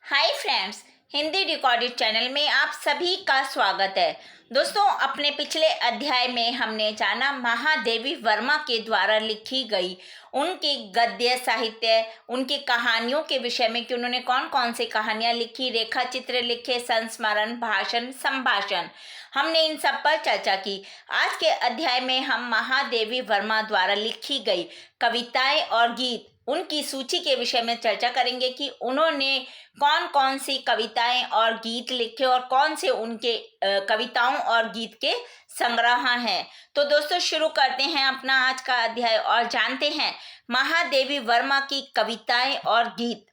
Hi friends, Hindi recorded channel में आप सभी का स्वागत है। दोस्तों, अपने पिछले अध्याय में हमने जाना महादेवी वर्मा के द्वारा लिखी गई उनकी गद्य साहित्य, उनकी कहानियों के विषय में कि उन्होंने कौन कौन सी कहानियां लिखी, रेखा चित्र लिखे, संस्मरण, भाषण, संभाषण, हमने इन सब पर चर्चा की। आज के अध्याय में हम महादेवी वर्मा द्वारा लिखी गई कविताएं और गीत, उनकी सूची के विषय में चर्चा करेंगे कि उन्होंने कौन कौन सी कविताएं और गीत लिखे और कौन से उनके कविताओं और गीत के संग्रह हैं। तो दोस्तों, शुरू करते हैं अपना आज का अध्याय और जानते हैं महादेवी वर्मा की कविताएं और गीत।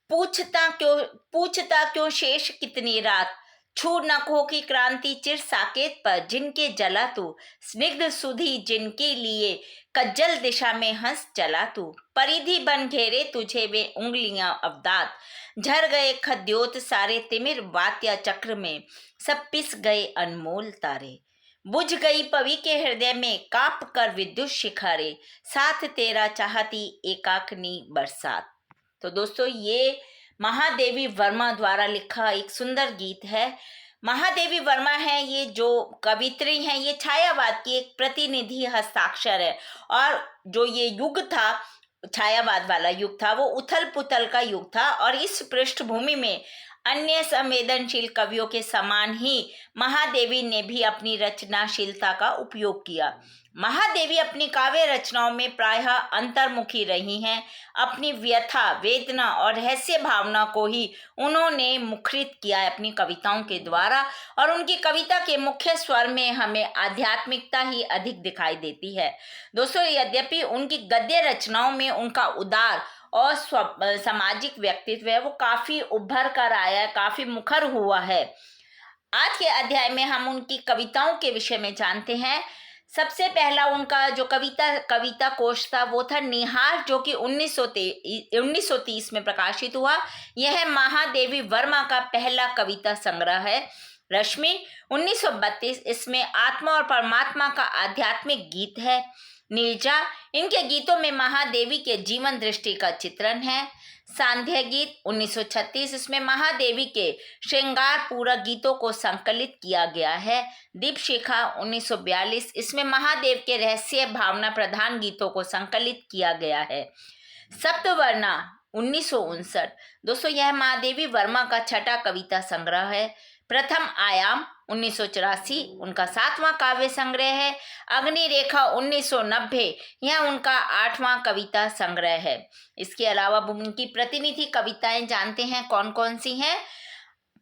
पूछता क्यों शेष कितनी रात, छू नखों की क्रांति चिर साकेत पर, जिनके जला तू स्निग्ध सुधी, जिनके लिए कज्जल दिशा में हंस चला तू, परिधि बन घेरे तुझे वे उंगलियां अवदात, झर गए खद्योत सारे तिमिर वात्या चक्र में, सब पिस गए अनमोल तारे, बुझ गई पवी के हृदय में काप कर विद्युत शिखारे, साथ तेरा चाहती एकाकिनी बरसात। तो दोस्तों, ये महादेवी वर्मा द्वारा लिखा एक सुंदर गीत है। महादेवी वर्मा है, ये जो कवित्री हैं, ये छायावाद की एक प्रतिनिधि हस्ताक्षर है। और जो ये युग था, छायावाद वाला युग था, वो उथल पुथल का युग था। और इस पृष्ठभूमि में अन्य संवेदनशील कवियों के समान ही महादेवी ने भी अपनी रचनाशीलता का उपयोग किया। महादेवी अपनी काव्य रचनाओं में प्रायः अंतर्मुखी रही हैं। अपनी व्यथा, वेदना और रहस्य भावना को ही उन्होंने मुखरित किया है अपनी कविताओं के द्वारा। और उनकी कविता के मुख्य स्वर में हमें आध्यात्मिकता ही अधिक दिखाई देती है। दोस्तों, यद्यपि उनकी गद्य रचनाओं में उनका उदार और सामाजिक व्यक्तित्व है, वो काफी उभर कर आया है, काफी मुखर हुआ है। आज के अध्याय में हम उनकी कविताओं के विषय में जानते हैं। सबसे पहला उनका जो कविता कोश था वो था निहार, जो कि 1930 में प्रकाशित हुआ। यह महादेवी वर्मा का पहला कविता संग्रह है। रश्मि 1932, इसमें आत्मा और परमात्मा का आध्यात्मिक गीत है। नीरजा, इनके गीतों में महादेवी के जीवन दृष्टि का चित्रण है। सांध्य गीत 1936, इसमें महादेवी के श्रृंगार पूरक गीतों को संकलित किया गया है। दीपशिखा 1942, इसमें महादेव के रहस्य भावना प्रधान गीतों को संकलित किया गया है। सप्तवर्णा 1959, दोस्तों यह महादेवी वर्मा का छठा कविता संग्रह है। प्रथम आयाम 1984 उनका 7वां काव्य संग्रह है। अग्निरेखा 1990, यह उनका 8वां कविता संग्रह है। इसके अलावा उनकी प्रतिनिधि कविताएं जानते हैं कौन कौन सी हैं।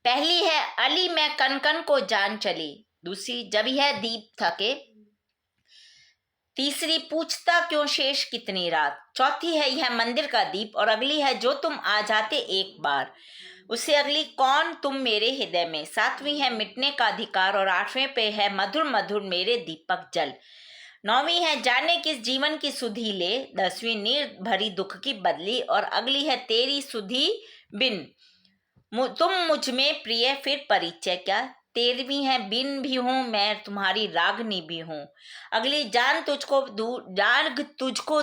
पहली है अली मैं कन कन को जान चली, दूसरी जब यह दीप थके, तीसरी पूछता क्यों शेष कितनी रात, चौथी है यह मंदिर का दीप, और अगली है जो तुम आ जाते एक बार, उससे अगली कौन तुम मेरे हृदय में, सातवीं है मिटने का अधिकार, और आठवें पे है मधुर मधुर मेरे दीपक जल, नौवीं है जाने किस जीवन की सुधि ले, 10वीं नीर भरी दुख की बदली, और अगली है तेरी सुधि बिन तुम मुझ में प्रिय फिर परिचय क्या, 13वीं है बिन भी हूं मैं तुम्हारी रागनी भी हूं, अगली जान तुझको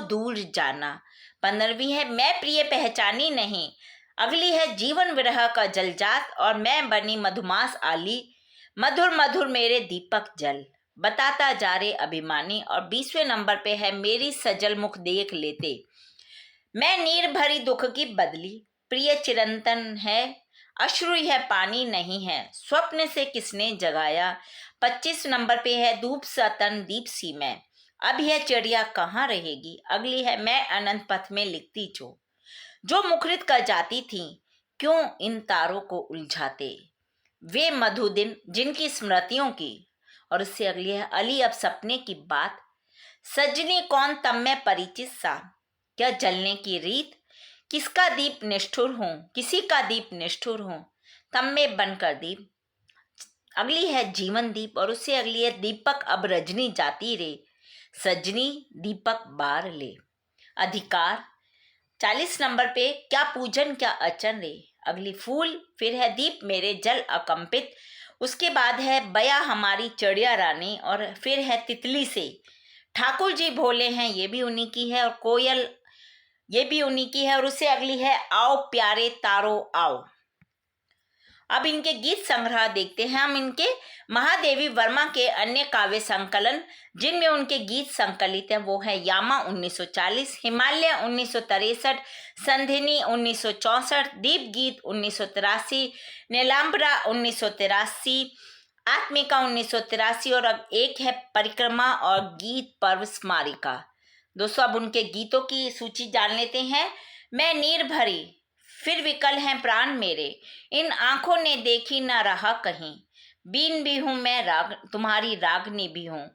दूर जाना, 15वीं है मैं प्रिय पहचानी नहीं, अगली है जीवन विरह का जलजात, और मैं बनी मधुमास आली, मधुर मधुर मेरे दीपक जल, बताता जा रे अभिमानी, और 20वें नंबर पे है मेरी सजल मुख देख लेते, मैं नीर भरी दुख की बदली, प्रिय चिरंतन है अश्रु है पानी नहीं है, स्वप्न से किसने जगाया, 25 नंबर पे है धूप सा तन दीप सी में, अब यह चिड़िया कहाँ रहेगी, अगली है मैं अनंत पथ में लिखती जो मुखरित कर जाती थी, क्यों इन तारों को उलझाते, वे मधु दिन जिनकी स्मृतियों की, और उससे अगली है अली अब सपने की बात, सजनी कौन तब मैं परिचित सा, क्या जलने की रीत, किसका दीप निष्ठुर हूं, किसी का दीप निष्ठुर हूं, तब में बनकर दीप, अगली है जीवन दीप, और उससे अगली है दीपक अब रजनी जाती रे, सजनी दीपक बार ले, अधिकार 40 नंबर पे क्या पूजन क्या अर्चन रे, अगली फूल, फिर है दीप मेरे जल अकंपित, उसके बाद है बया हमारी चिड़िया रानी, और फिर है तितली से, ठाकुर जी भोले हैं, ये भी उन्हीं की है, और कोयल ये भी उन्हीं की है, और उससे अगली है आओ प्यारे तारो आओ। अब इनके गीत संग्रह देखते हैं हम इनके। महादेवी वर्मा के अन्य काव्य संकलन जिनमें उनके गीत संकलित हैं वो है यामा 1940, हिमालय 1963, संधिनी 1964, दीप गीत 1983, नीलांबरा 1983, आत्मिका 1983 और अब एक है परिक्रमा और गीत पर्व स्मारिका। दोस्तों अब उनके गीतों की सूची जान लेते हैं। मैं नीर भरी, फिर विकल हैं प्राण मेरे, इन आंखों ने देखी ना रहा कहीं, बीन भी हूं मैं राग तुम्हारी रागनी भी हूं,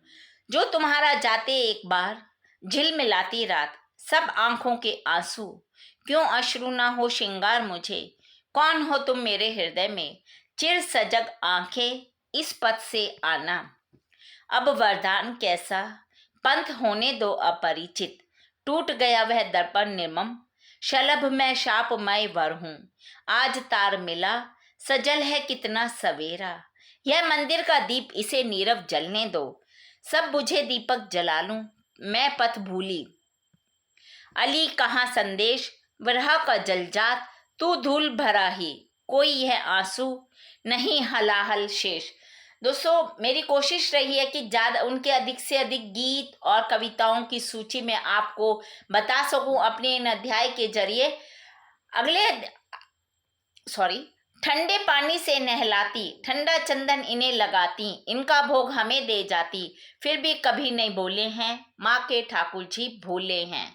जो तुम्हारा जाते एक बार, झिलमिलाती रात, सब आंखों के आंसू, क्यों अश्रु ना हो श्रृंगार मुझे, कौन हो तुम मेरे हृदय में, चिर सजग आंखें इस पथ से आना, अब वरदान कैसा, पंथ होने दो अपरिचित, टूट गया वह दर्पण निर्मम, शलभ मैं शापमय वर हूं, आज तार मिला, सजल है कितना सवेरा, यह मंदिर का दीप इसे नीरव जलने दो, सब बुझे दीपक जला लूं, मैं पथ भूली, अली कहाँ संदेश, विरह का जलजात, तू धूल भरा ही, कोई यह आंसू नहीं हलाहल शेष। दोस्तों मेरी कोशिश रही है कि ज़्यादा उनके अधिक से अधिक गीत और कविताओं की सूची में आपको बता सकूं अपने इन अध्याय के जरिए। ठंडे पानी से नहलाती, ठंडा चंदन इन्हें लगाती, इनका भोग हमें दे जाती, फिर भी कभी नहीं बोले हैं, माँ के ठाकुर जी भोले हैं।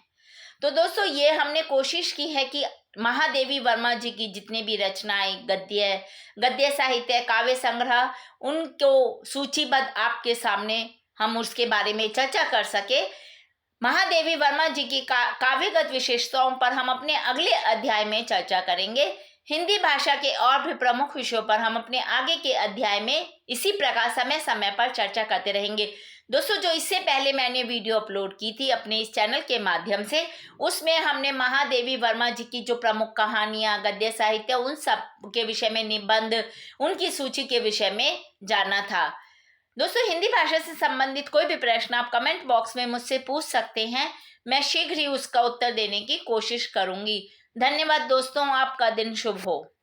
तो दोस्तों ये हमने कोशिश की है कि महादेवी वर्मा जी की जितने भी रचनाएं, गद्य साहित्य, काव्य संग्रह, उनको सूचीबद्ध आपके सामने हम उसके बारे में चर्चा कर सके। महादेवी वर्मा जी की काव्यगत विशेषताओं पर हम अपने अगले अध्याय में चर्चा करेंगे। हिंदी भाषा के और भी प्रमुख विषयों पर हम अपने आगे के अध्याय में इसी प्रकार समय समय पर चर्चा करते रहेंगे। दोस्तों जो इससे पहले मैंने वीडियो अपलोड की थी अपने इस चैनल के माध्यम से, उसमें हमने महादेवी वर्मा जी की जो प्रमुख कहानियां, गद्य साहित्य, उन सब के विषय में, निबंध, उनकी सूची के विषय में जाना था। दोस्तों हिंदी भाषा से संबंधित कोई भी प्रश्न आप कमेंट बॉक्स में मुझसे पूछ सकते हैं, मैं शीघ्र ही उसका उत्तर देने की कोशिश करूंगी। धन्यवाद दोस्तों, आपका दिन शुभ हो।